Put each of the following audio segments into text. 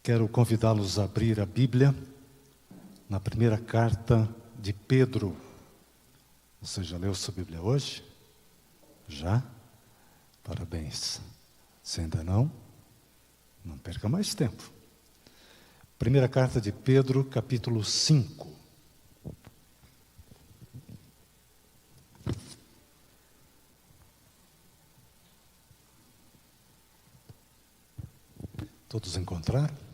Quero convidá-los a abrir a Bíblia na primeira carta de Pedro. Você já leu sua Bíblia hoje? Já? Parabéns. Se ainda não perca mais tempo. Primeira carta de Pedro, capítulo 5. Todos encontraram?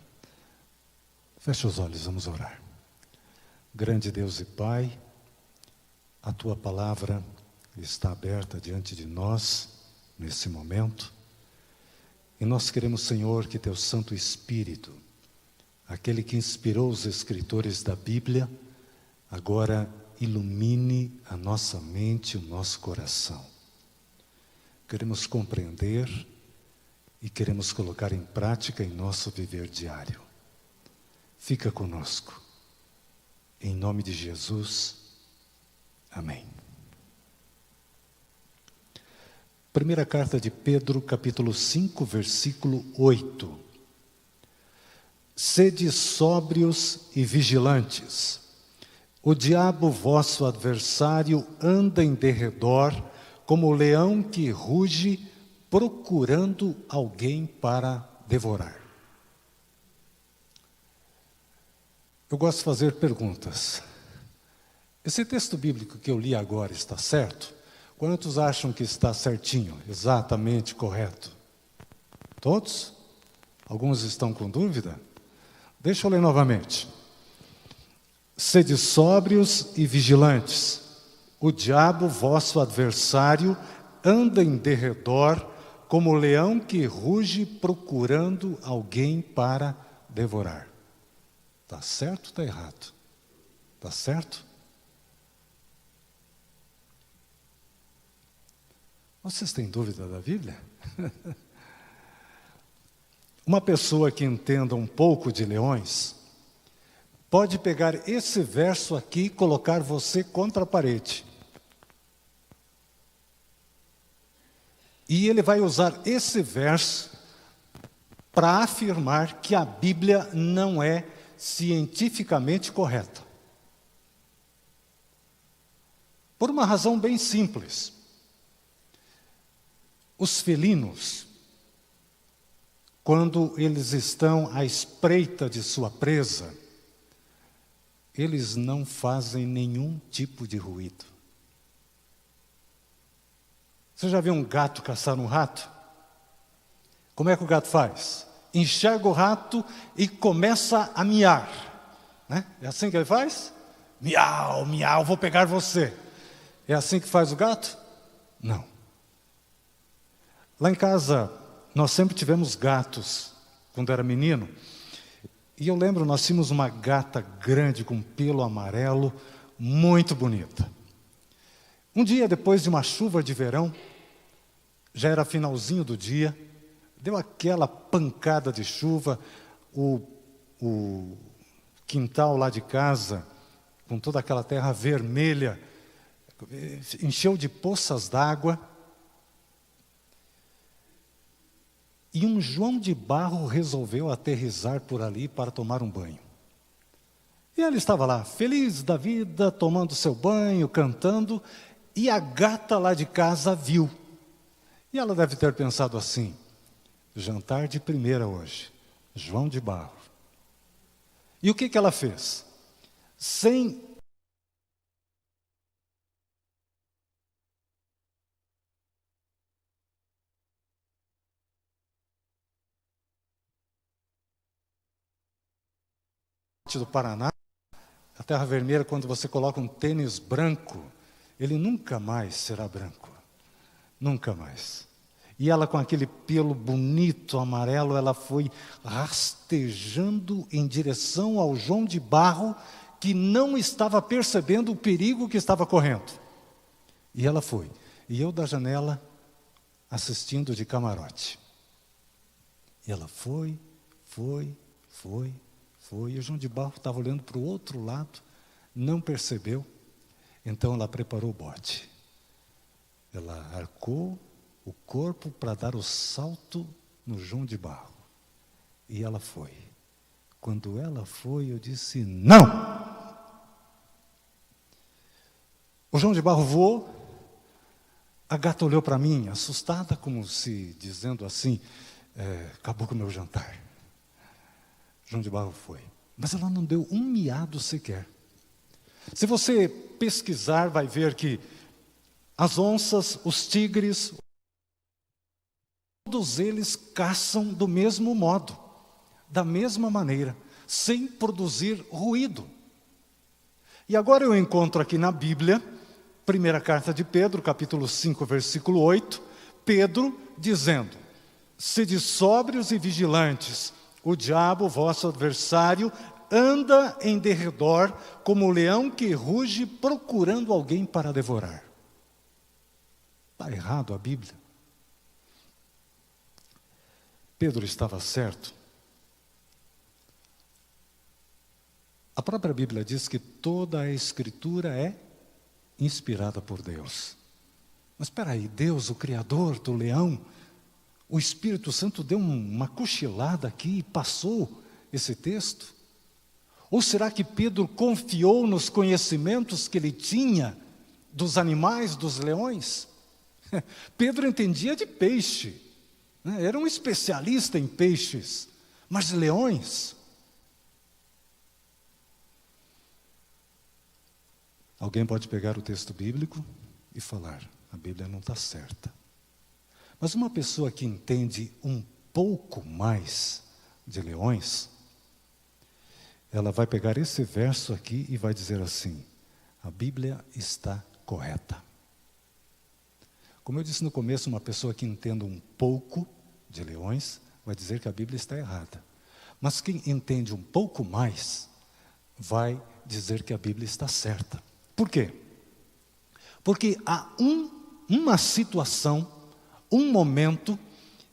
Feche os olhos, vamos orar. Grande Deus e Pai, a Tua palavra está aberta diante de nós, nesse momento. E nós queremos, Senhor, que Teu Santo Espírito, aquele que inspirou os escritores da Bíblia, agora ilumine a nossa mente e o nosso coração. Queremos compreender e queremos colocar em prática em nosso viver diário. Fica conosco. Em nome de Jesus. Amém. Primeira carta de Pedro, capítulo 5, versículo 8. Sede sóbrios e vigilantes. O diabo, vosso adversário, anda em derredor, como o leão que ruge, procurando alguém para devorar. Eu gosto de fazer perguntas. Esse texto bíblico que eu li agora está certo? Quantos acham que está certinho, exatamente correto? Todos? Alguns estão com dúvida? Deixa eu ler novamente. Sede sóbrios e vigilantes. O diabo, vosso adversário, anda em derredor, como o leão que ruge procurando alguém para devorar. Está certo ou está errado? Está certo? Vocês têm dúvida da Bíblia? Uma pessoa que entenda um pouco de leões pode pegar esse verso aqui e colocar você contra a parede. E ele vai usar esse verso para afirmar que a Bíblia não é cientificamente correta. Por uma razão bem simples. Os felinos, quando eles estão à espreita de sua presa, eles não fazem nenhum tipo de ruído. Você já viu um gato caçar um rato? Como é que o gato faz? Enxerga o rato e começa a miar. Né? É assim que ele faz? Miau, miau, vou pegar você. É assim que faz o gato? Não. Lá em casa, nós sempre tivemos gatos, quando era menino. E eu lembro, nós tínhamos uma gata grande, com pelo amarelo, muito bonita. Um dia, depois de uma chuva de verão, já era finalzinho do dia, deu aquela pancada de chuva, o quintal lá de casa, com toda aquela terra vermelha, encheu de poças d'água, e um João de Barro resolveu aterrissar por ali para tomar um banho. E ele estava lá, feliz da vida, tomando seu banho, cantando, e a gata lá de casa viu. E ela deve ter pensado assim: jantar de primeira hoje, João de Barro. E o que ela fez? Sem do Paraná, a terra vermelha, quando você coloca um tênis branco, ele nunca mais será branco. Nunca mais. E ela, com aquele pelo bonito, amarelo, ela foi rastejando em direção ao João de Barro, que não estava percebendo o perigo que estava correndo. E ela foi. E eu da janela, assistindo de camarote. E ela foi. E o João de Barro estava olhando para o outro lado, não percebeu. Então ela preparou o bote. Ela arcou o corpo para dar o salto no João de Barro. E ela foi. Quando ela foi, eu disse: não! O João de Barro voou, a gata olhou para mim, assustada, como se dizendo assim: acabou com o meu jantar. João de Barro foi. Mas ela não deu um miado sequer. Se você pesquisar, vai ver que as onças, os tigres, todos eles caçam do mesmo modo, da mesma maneira, sem produzir ruído. E agora eu encontro aqui na Bíblia, primeira carta de Pedro, capítulo 5, versículo 8, Pedro dizendo: sede sóbrios e vigilantes, o diabo, vosso adversário, anda em derredor como o leão que ruge procurando alguém para devorar. Está errado a Bíblia. Pedro estava certo. A própria Bíblia diz que toda a Escritura é inspirada por Deus. Mas espera aí, Deus, o Criador do leão, o Espírito Santo deu uma cochilada aqui e passou esse texto? Ou será que Pedro confiou nos conhecimentos que ele tinha dos animais, dos leões? Pedro entendia de peixe, né? Era um especialista em peixes, mas leões? Alguém pode pegar o texto bíblico e falar: a Bíblia não está certa. Mas uma pessoa que entende um pouco mais de leões, ela vai pegar esse verso aqui e vai dizer assim: a Bíblia está correta. Como eu disse no começo, uma pessoa que entenda um pouco de leões vai dizer que a Bíblia está errada. Mas quem entende um pouco mais vai dizer que a Bíblia está certa. Por quê? Porque há uma situação, um momento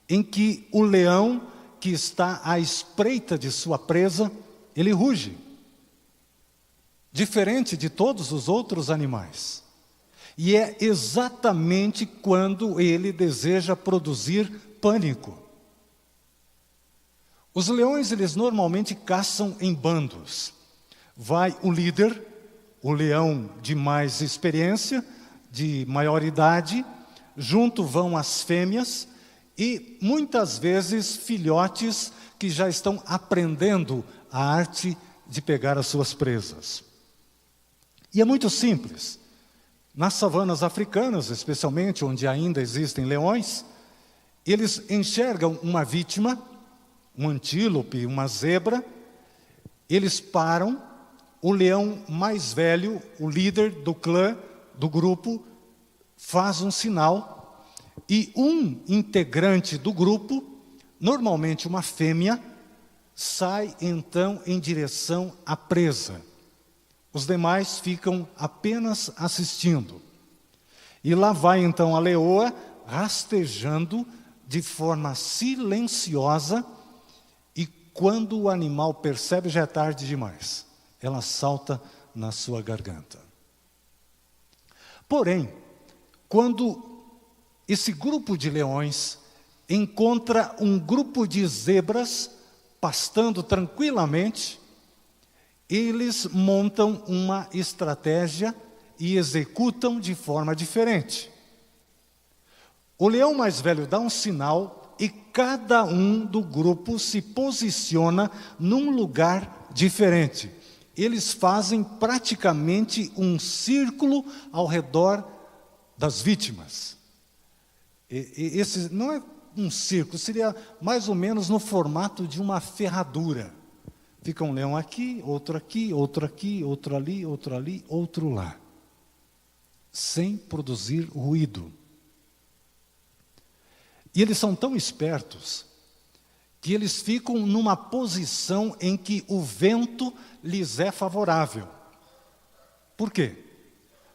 em que o leão que está à espreita de sua presa, ele ruge, diferente de todos os outros animais. E é exatamente quando ele deseja produzir pânico. Os leões, eles normalmente caçam em bandos. Vai o líder, o leão de mais experiência, de maior idade, junto vão as fêmeas e muitas vezes filhotes que já estão aprendendo a arte de pegar as suas presas. E é muito simples. Nas savanas africanas, especialmente onde ainda existem leões, eles enxergam uma vítima, um antílope, uma zebra, eles param, o leão mais velho, o líder do clã, do grupo, faz um sinal e um integrante do grupo, normalmente uma fêmea, sai então em direção à presa. Os demais ficam apenas assistindo. E lá vai então a leoa rastejando de forma silenciosa e quando o animal percebe já é tarde demais. Ela salta na sua garganta. Porém, quando esse grupo de leões encontra um grupo de zebras pastando tranquilamente, eles montam uma estratégia e executam de forma diferente. O leão mais velho dá um sinal e cada um do grupo se posiciona num lugar diferente. Eles fazem praticamente um círculo ao redor das vítimas. Esse não é um círculo, seria mais ou menos no formato de uma ferradura. Fica um leão aqui, outro aqui, outro aqui, outro ali, outro lá. Sem produzir ruído. E eles são tão espertos que eles ficam numa posição em que o vento lhes é favorável. Por quê?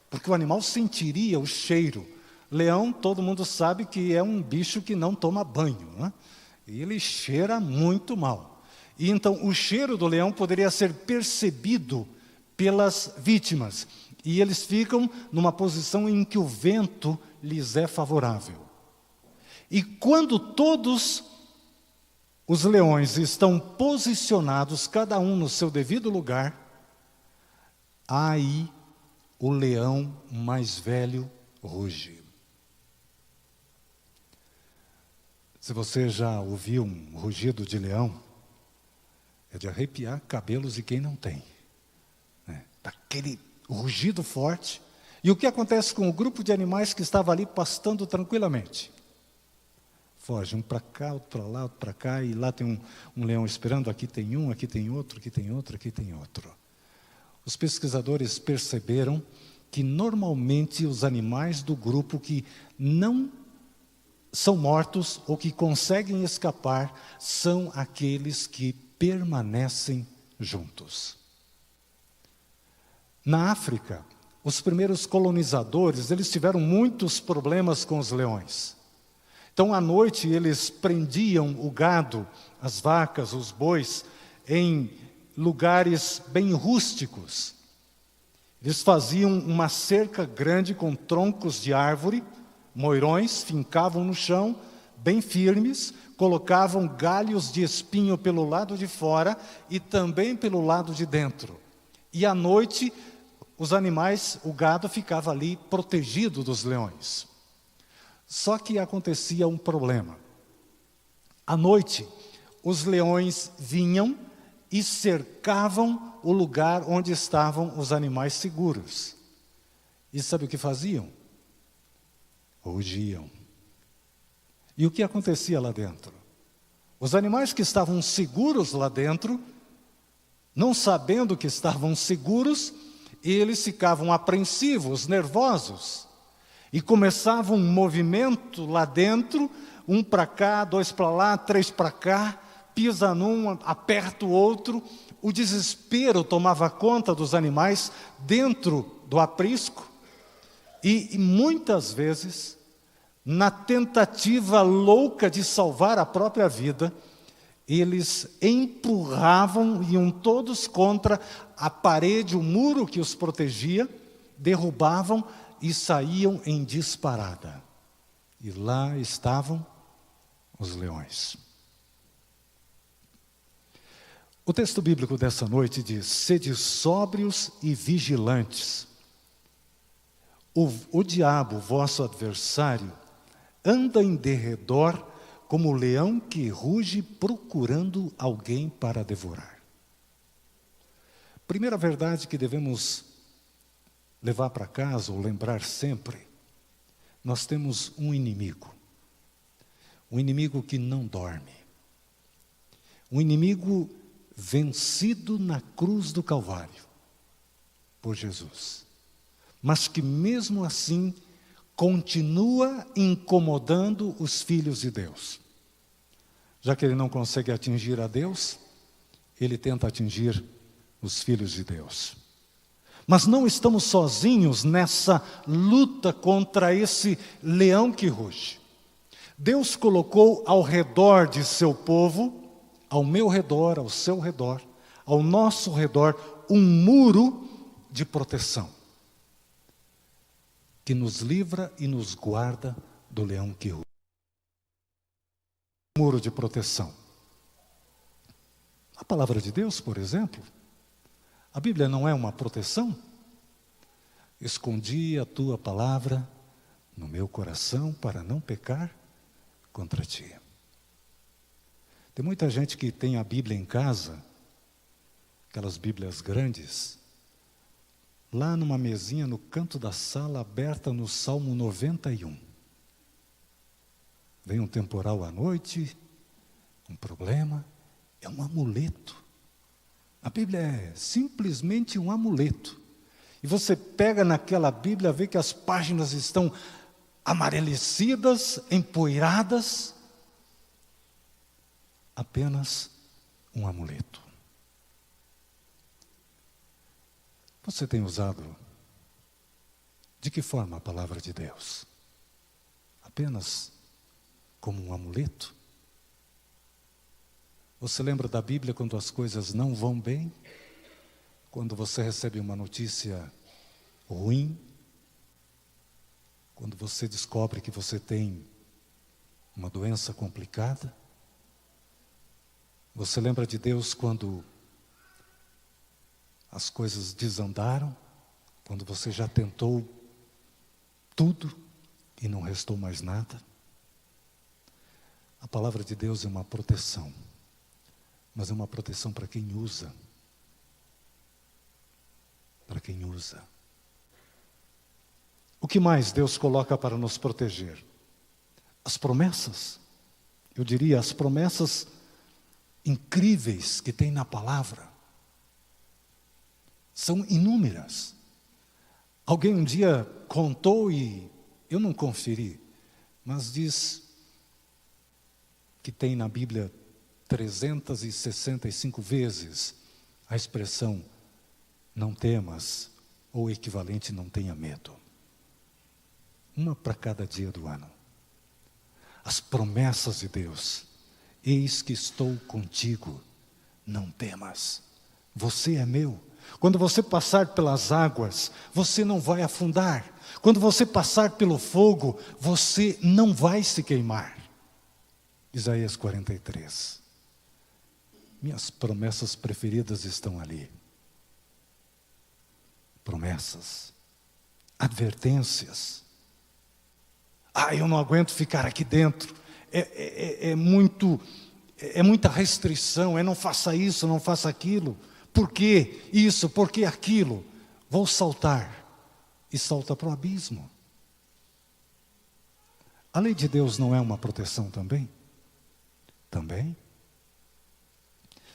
Porque o animal sentiria o cheiro. Leão, todo mundo sabe que é um bicho que não toma banho, né? E ele cheira muito mal. E então o cheiro do leão poderia ser percebido pelas vítimas. E eles ficam numa posição em que o vento lhes é favorável. E quando todos os leões estão posicionados, cada um no seu devido lugar, aí o leão mais velho ruge. Se você já ouviu um rugido de leão, é de arrepiar cabelos de quem não tem. Daquele rugido forte. E o que acontece com o grupo de animais que estava ali pastando tranquilamente? Foge um para cá, outro para lá, outro para cá, e lá tem um leão esperando, aqui tem um, aqui tem outro, aqui tem outro, aqui tem outro. Os pesquisadores perceberam que normalmente os animais do grupo que não são mortos ou que conseguem escapar são aqueles que permanecem juntos. Na África, os primeiros colonizadores, eles tiveram muitos problemas com os leões. Então, à noite, eles prendiam o gado, as vacas, os bois, em lugares bem rústicos. Eles faziam uma cerca grande com troncos de árvore, moirões, fincavam no chão, bem firmes, colocavam galhos de espinho pelo lado de fora e também pelo lado de dentro. E à noite, os animais, o gado ficava ali protegido dos leões. Só que acontecia um problema. À noite, os leões vinham e cercavam o lugar onde estavam os animais seguros. E sabe o que faziam? Rugiam. E o que acontecia lá dentro? Os animais que estavam seguros lá dentro, não sabendo que estavam seguros, eles ficavam apreensivos, nervosos, e começava um movimento lá dentro, um para cá, dois para lá, três para cá, pisa num, aperta o outro. O desespero tomava conta dos animais dentro do aprisco, e muitas vezes, na tentativa louca de salvar a própria vida, eles empurravam, iam todos contra a parede, o muro que os protegia, derrubavam e saíam em disparada. E lá estavam os leões. O texto bíblico dessa noite diz: sede sóbrios e vigilantes. O diabo, vosso adversário, anda em derredor como o leão que ruge procurando alguém para devorar. Primeira verdade que devemos levar para casa ou lembrar sempre: nós temos um inimigo que não dorme, um inimigo vencido na cruz do Calvário por Jesus, mas que mesmo assim continua incomodando os filhos de Deus. Já que ele não consegue atingir a Deus, ele tenta atingir os filhos de Deus. Mas não estamos sozinhos nessa luta contra esse leão que ruge. Deus colocou ao redor de seu povo, ao meu redor, ao seu redor, ao nosso redor, um muro de proteção, que nos livra e nos guarda do leão que ruge. Muro de proteção. A palavra de Deus, por exemplo, a Bíblia não é uma proteção? Escondi a tua palavra no meu coração para não pecar contra ti. Tem muita gente que tem a Bíblia em casa, aquelas Bíblias grandes, lá numa mesinha no canto da sala, aberta no Salmo 91. Vem um temporal à noite, um problema, é um amuleto. A Bíblia é simplesmente um amuleto. E você pega naquela Bíblia, vê que as páginas estão amarelecidas, empoeiradas. Apenas um amuleto. Você tem usado de que forma a palavra de Deus? Apenas como um amuleto? Você lembra da Bíblia quando as coisas não vão bem? Quando você recebe uma notícia ruim? Quando você descobre que você tem uma doença complicada? Você lembra de Deus quando as coisas desandaram? Quando você já tentou tudo e não restou mais nada? A palavra de Deus é uma proteção, mas é uma proteção para quem usa. Para quem usa. O que mais Deus coloca para nos proteger? As promessas. Eu diria, as promessas incríveis que tem na palavra. São inúmeras. Alguém um dia contou e eu não conferi, mas diz que tem na Bíblia 365 vezes a expressão não temas, ou o equivalente não tenha medo. Uma para cada dia do ano. As promessas de Deus. Eis que estou contigo, não temas. Você é meu. Quando você passar pelas águas, você não vai afundar. Quando você passar pelo fogo, você não vai se queimar. Isaías 43. Minhas promessas preferidas estão ali. Promessas, advertências. Eu não aguento ficar aqui dentro. É muita restrição. Não faça isso, não faça aquilo. Por que isso? Por que aquilo? Vou saltar. E salta para o abismo. A lei de Deus não é uma proteção também? Também.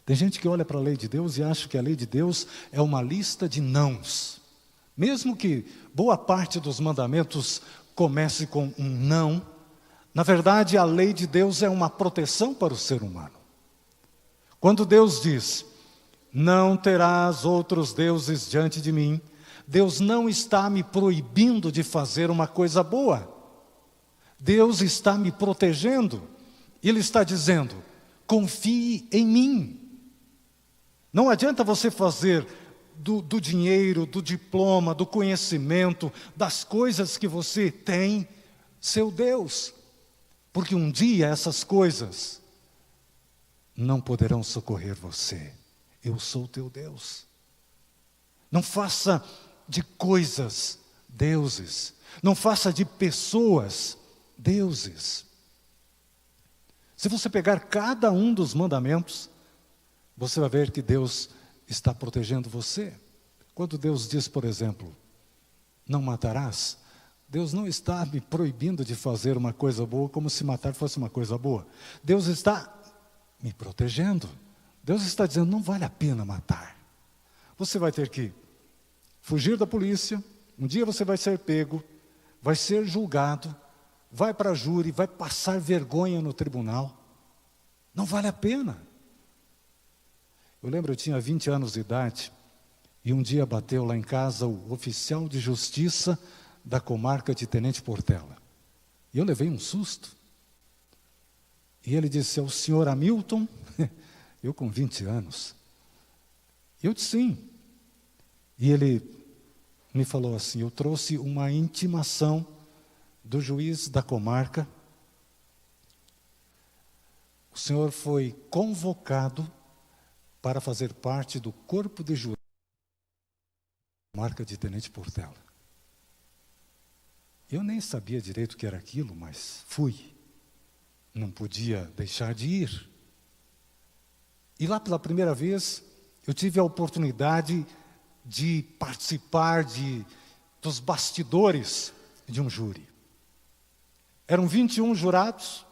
Tem gente que olha para a lei de Deus e acha que a lei de Deus é uma lista de nãos. Mesmo que boa parte dos mandamentos comece com um não, na verdade a lei de Deus é uma proteção para o ser humano. Quando Deus diz, não terás outros deuses diante de mim, Deus não está me proibindo de fazer uma coisa boa. Deus está me protegendo. Ele está dizendo, confie em mim. Não adianta você fazer do dinheiro, do diploma, do conhecimento, das coisas que você tem, seu Deus. Porque um dia essas coisas não poderão socorrer você. Eu sou teu Deus. Não faça de coisas deuses. Não faça de pessoas deuses. Se você pegar cada um dos mandamentos, você vai ver que Deus está protegendo você. Quando Deus diz, por exemplo, não matarás, Deus não está me proibindo de fazer uma coisa boa como se matar fosse uma coisa boa. Deus está me protegendo. Deus está dizendo, não vale a pena matar. Você vai ter que fugir da polícia, um dia você vai ser pego, vai ser julgado, vai para a júri, vai passar vergonha no tribunal. Não vale a pena. Eu lembro, eu tinha 20 anos de idade, e um dia bateu lá em casa o oficial de justiça da comarca de Tenente Portela. E eu levei um susto. E ele disse, é o senhor Hamilton? Eu com 20 anos. Eu disse sim. E ele me falou assim, eu trouxe uma intimação do juiz da comarca. O senhor foi convocado para fazer parte do corpo de jurados da comarca de Tenente Portela. Eu nem sabia direito o que era aquilo, mas fui. Não podia deixar de ir. E lá pela primeira vez, eu tive a oportunidade de participar dos bastidores de um júri. Eram 21 jurados,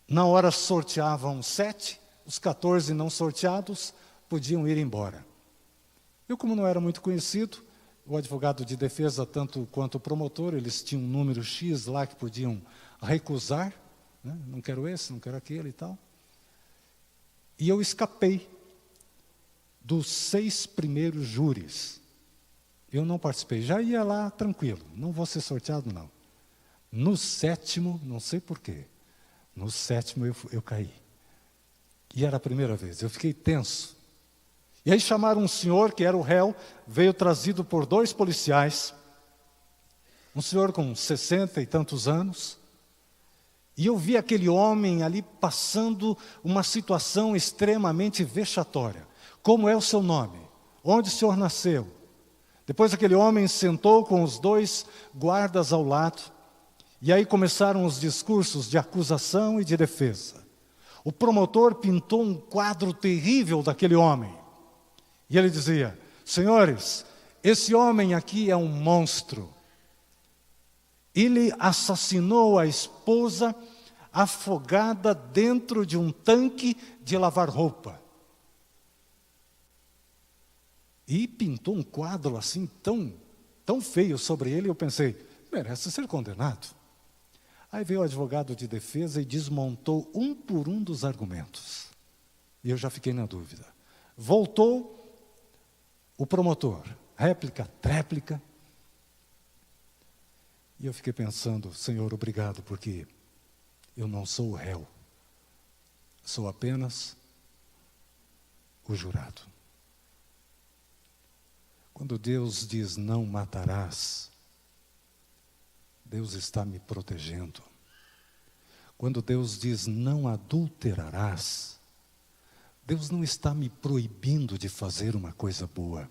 na hora sorteavam 7, os 14 não sorteados podiam ir embora. Eu, como não era muito conhecido, o advogado de defesa, tanto quanto o promotor, eles tinham um número X lá que podiam recusar, né? Não quero esse, não quero aquele e tal. E eu escapei dos 6 primeiros júris. Eu não participei, já ia lá tranquilo, não vou ser sorteado não. No 7º, não sei porquê, no 7º eu caí. E era a primeira vez, eu fiquei tenso. E aí chamaram um senhor que era o réu, veio trazido por 2 policiais, um senhor com 60 e tantos anos, E eu vi aquele homem ali passando uma situação extremamente vexatória. Como é o seu nome? Onde o senhor nasceu? Depois aquele homem sentou com os 2 guardas ao lado, e aí começaram os discursos de acusação e de defesa. O promotor pintou um quadro terrível daquele homem. E ele dizia: senhores, esse homem aqui é um monstro. Ele assassinou a esposa afogada dentro de um tanque de lavar roupa. E pintou um quadro assim tão feio sobre ele, eu pensei, merece ser condenado. Aí veio o advogado de defesa e desmontou um por um dos argumentos. E eu já fiquei na dúvida. Voltou o promotor, réplica, tréplica. E eu fiquei pensando, Senhor, obrigado, porque eu não sou o réu. Sou apenas o jurado. Quando Deus diz não matarás, Deus está me protegendo. Quando Deus diz não adulterarás, Deus não está me proibindo de fazer uma coisa boa.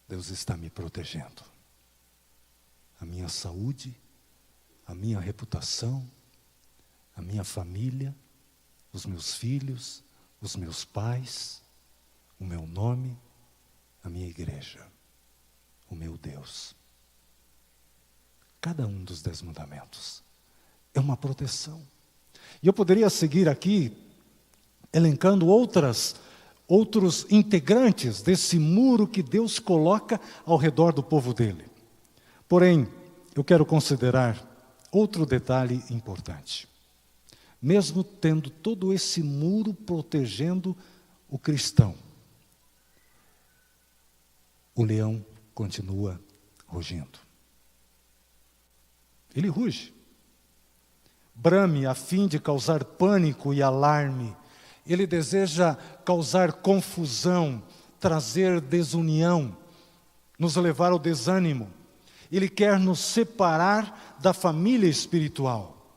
Deus está me protegendo. A minha saúde, a minha reputação, a minha família, os meus filhos, os meus pais, o meu nome, a minha igreja, o meu Deus. Cada um dos 10 mandamentos é uma proteção. E eu poderia seguir aqui, elencando outros integrantes desse muro que Deus coloca ao redor do povo dele. Porém, eu quero considerar outro detalhe importante. Mesmo tendo todo esse muro protegendo o cristão, o leão continua rugindo. Ele ruge. Brame a fim de causar pânico e alarme. Ele deseja causar confusão, trazer desunião, nos levar ao desânimo. Ele quer nos separar da família espiritual.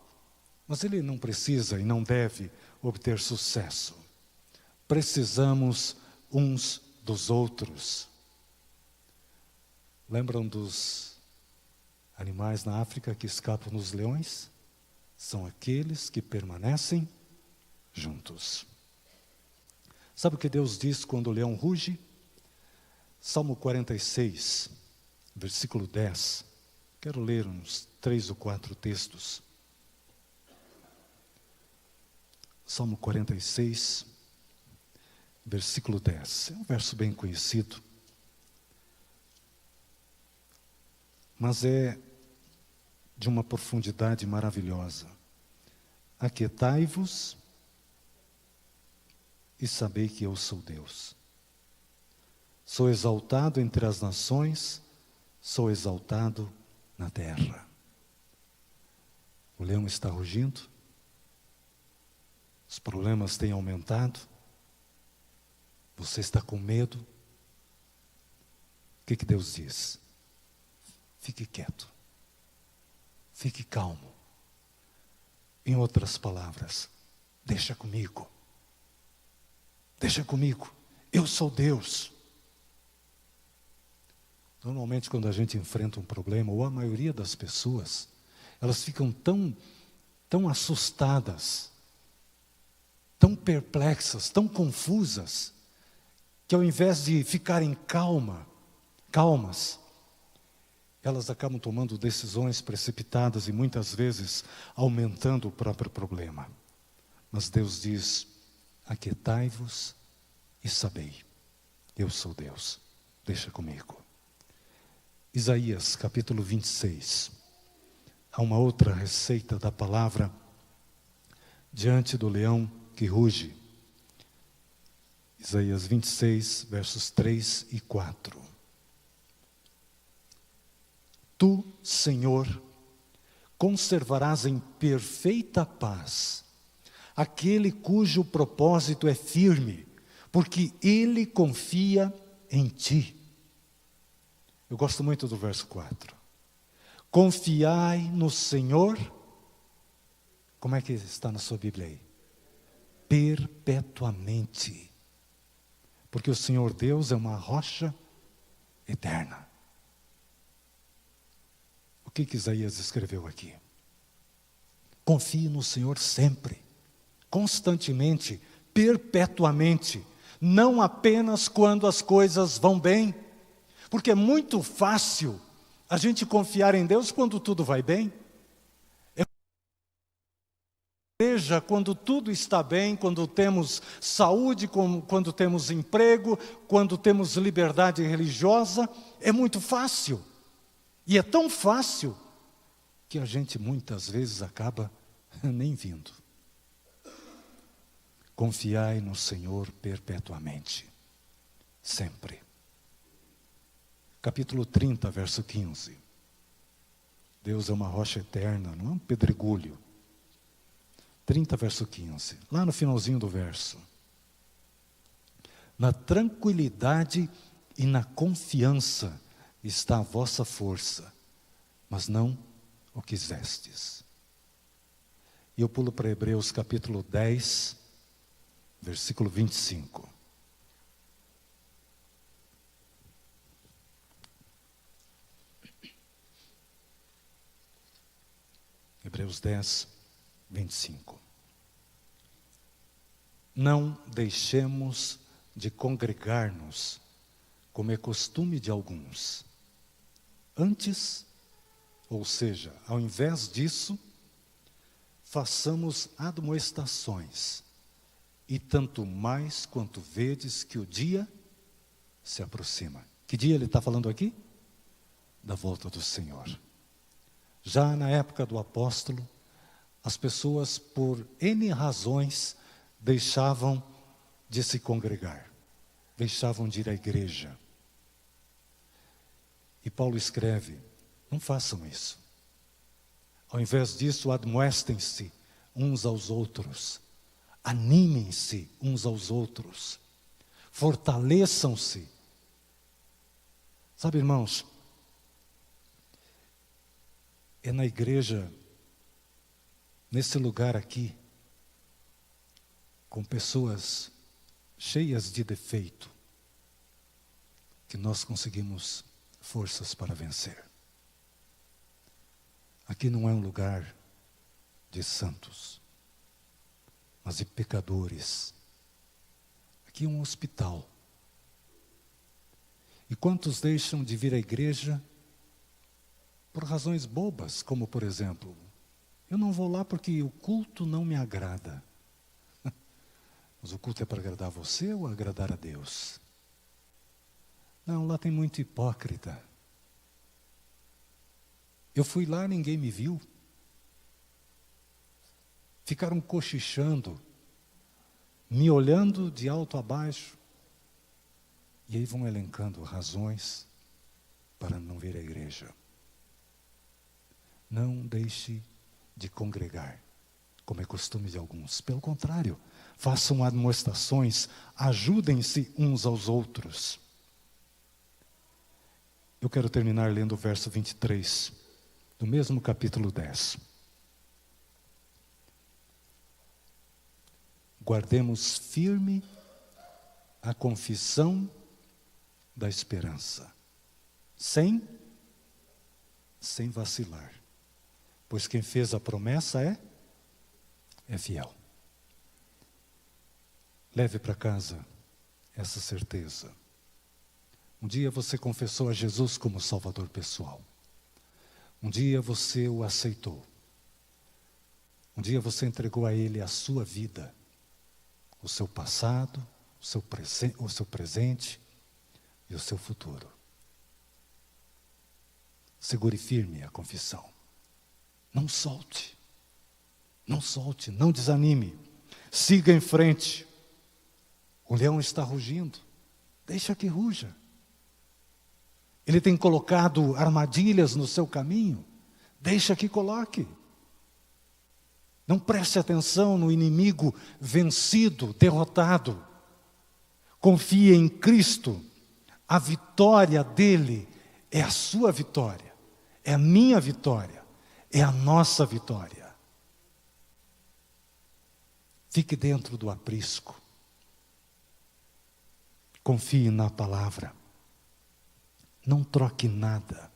Mas ele não precisa e não deve obter sucesso. Precisamos uns dos outros. Lembram dos animais na África que escapam dos leões? São aqueles que permanecem juntos. Sabe o que Deus diz quando o leão ruge? Salmo 46, versículo 10. Quero ler uns 3 ou 4 textos. Salmo 46, versículo 10. É um verso bem conhecido. Mas é de uma profundidade maravilhosa. Aquietai-vos e sabei que eu sou Deus. Sou exaltado entre as nações, sou exaltado na terra. O leão está rugindo, os problemas têm aumentado, você está com medo. O que Deus diz? Fique quieto, fique calmo. Em outras palavras, deixa comigo, eu sou Deus. Normalmente quando a gente enfrenta um problema, ou a maioria das pessoas, elas ficam tão assustadas, tão perplexas, tão confusas, que ao invés de ficarem calmas, elas acabam tomando decisões precipitadas e muitas vezes aumentando o próprio problema. Mas Deus diz, aquietai-vos e sabei, eu sou Deus, deixa comigo. Isaías capítulo 26, há uma outra receita da palavra diante do leão que ruge. Isaías 26, versos 3 e 4. Tu, Senhor, conservarás em perfeita paz aquele cujo propósito é firme, porque ele confia em ti. Eu gosto muito do verso 4. Confiai no Senhor Como é que está na sua Bíblia aí? Perpetuamente. Porque o Senhor Deus é uma rocha eterna. O que Isaías escreveu aqui? Confie no Senhor sempre, constantemente, perpetuamente, não apenas quando as coisas vão bem, porque é muito fácil a gente confiar em Deus quando tudo vai bem. Veja, quando tudo está bem, quando temos saúde, quando temos emprego, quando temos liberdade religiosa, é muito fácil. E é tão fácil que a gente muitas vezes acaba nem vindo. Confiai no Senhor perpetuamente, sempre. Capítulo 30, verso 15. Deus é uma rocha eterna, não é um pedregulho. 30, verso 15. Lá no finalzinho do verso. Na tranquilidade e na confiança está a vossa força, mas não o quisestes. E eu pulo para Hebreus capítulo 10, versículo 25. Hebreus 10, 25. Não deixemos de congregar-nos, como é costume de alguns. Antes, ou seja, ao invés disso, façamos admoestações, e tanto mais quanto vedes que o dia se aproxima. Que dia ele está falando aqui? Da volta do Senhor. Já na época do apóstolo, as pessoas, por N razões, deixavam de se congregar, deixavam de ir à igreja. E Paulo escreve, não façam isso. Ao invés disso, admoestem-se uns aos outros, animem-se uns aos outros, fortaleçam-se. Sabe, irmãos, é na igreja, nesse lugar aqui, com pessoas cheias de defeito, que nós conseguimos forças para vencer. Aqui não é um lugar de santos, mas de pecadores. Aqui é um hospital. E quantos deixam de vir à igreja por razões bobas, como por exemplo, eu não vou lá porque o culto não me agrada. Mas o culto é para agradar você ou agradar a Deus? Não, lá tem muito hipócrita. Eu fui lá, ninguém me viu. Ficaram cochichando, me olhando de alto a baixo. E aí vão elencando razões para não vir à igreja. Não deixe de congregar, como é costume de alguns. Pelo contrário, façam admoestações, ajudem-se uns aos outros. Eu quero terminar lendo o verso 23, do mesmo capítulo 10. Guardemos firme a confissão da esperança, sem vacilar. Pois quem fez a promessa é fiel. Leve para casa essa certeza. Um dia você confessou a Jesus como Salvador pessoal. Um dia você o aceitou. Um dia você entregou a Ele a sua vida, o seu passado, o seu presente e o seu futuro. Segure firme a confissão. Não solte. Não solte, não desanime. Siga em frente. O leão está rugindo. Deixa que ruja. Ele tem colocado armadilhas no seu caminho. Deixa que coloque. Não preste atenção no inimigo vencido, derrotado. Confie em Cristo. A vitória dele é a sua vitória. É a minha vitória. É a nossa vitória. Fique dentro do aprisco. Confie na palavra. Não troque nada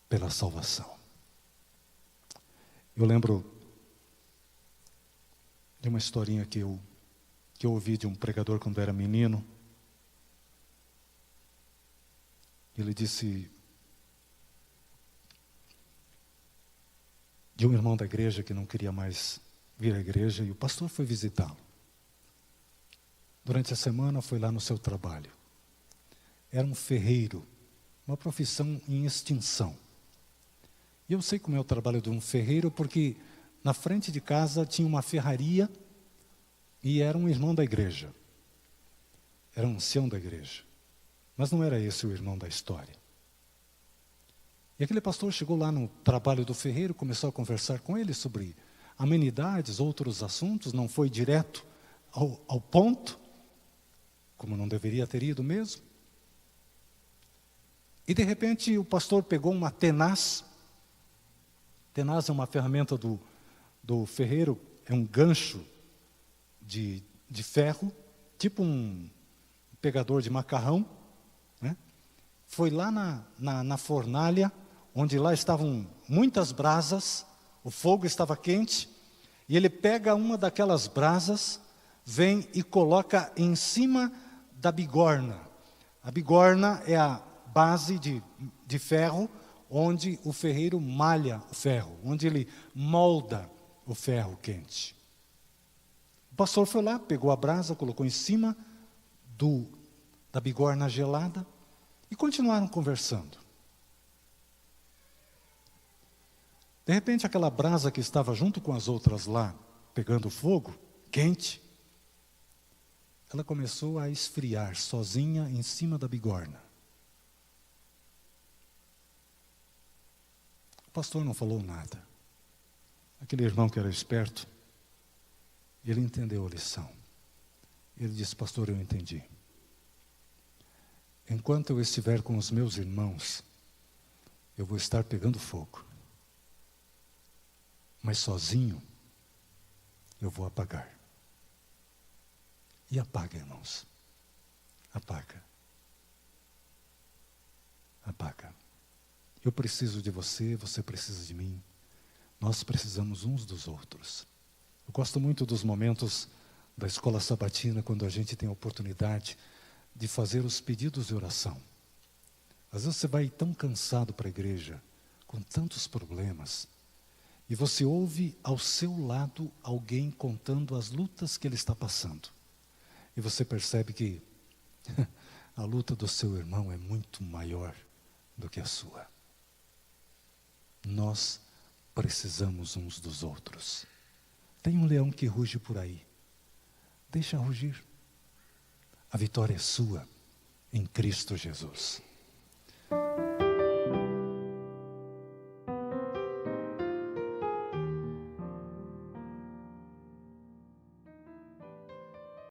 pela salvação. Eu lembro de uma historinha que eu ouvi de um pregador quando era menino. Ele disse de um irmão da igreja que não queria mais vir à igreja, e o pastor foi visitá-lo. Durante a semana foi lá no seu trabalho. Era um ferreiro, uma profissão em extinção. E eu sei como é o trabalho de um ferreiro, porque na frente de casa tinha uma ferraria e era um irmão da igreja. Era um ancião da igreja. Mas não era esse o irmão da história. E aquele pastor chegou lá no trabalho do ferreiro, começou a conversar com ele sobre amenidades, outros assuntos, não foi direto ao ponto, como não deveria ter ido mesmo. E de repente o pastor pegou uma tenaz. Tenaz é uma ferramenta do ferreiro, é um gancho de ferro, tipo um pegador de macarrão, né? Foi lá na fornalha, onde lá estavam muitas brasas, o fogo estava quente, e ele pega uma daquelas brasas, vem e coloca em cima da bigorna. A bigorna é a base de ferro, onde o ferreiro malha o ferro, onde ele molda o ferro quente. O pastor foi lá, pegou a brasa, colocou em cima da bigorna gelada e continuaram conversando. De repente, aquela brasa que estava junto com as outras lá, pegando fogo, quente, ela começou a esfriar sozinha em cima da bigorna. O pastor não falou nada. Aquele irmão que era esperto, ele entendeu a lição. Ele disse: pastor, eu entendi. Enquanto eu estiver com os meus irmãos, eu vou estar pegando fogo. Mas sozinho, eu vou apagar. E apaga, irmãos. Apaga. Apaga. Eu preciso de você, você precisa de mim. Nós precisamos uns dos outros. Eu gosto muito dos momentos da escola sabatina, quando a gente tem a oportunidade de fazer os pedidos de oração. Às vezes você vai tão cansado para a igreja, com tantos problemas, e você ouve ao seu lado alguém contando as lutas que ele está passando. E você percebe que a luta do seu irmão é muito maior do que a sua. Nós precisamos uns dos outros. Tem um leão que ruge por aí. Deixa rugir. A vitória é sua em Cristo Jesus.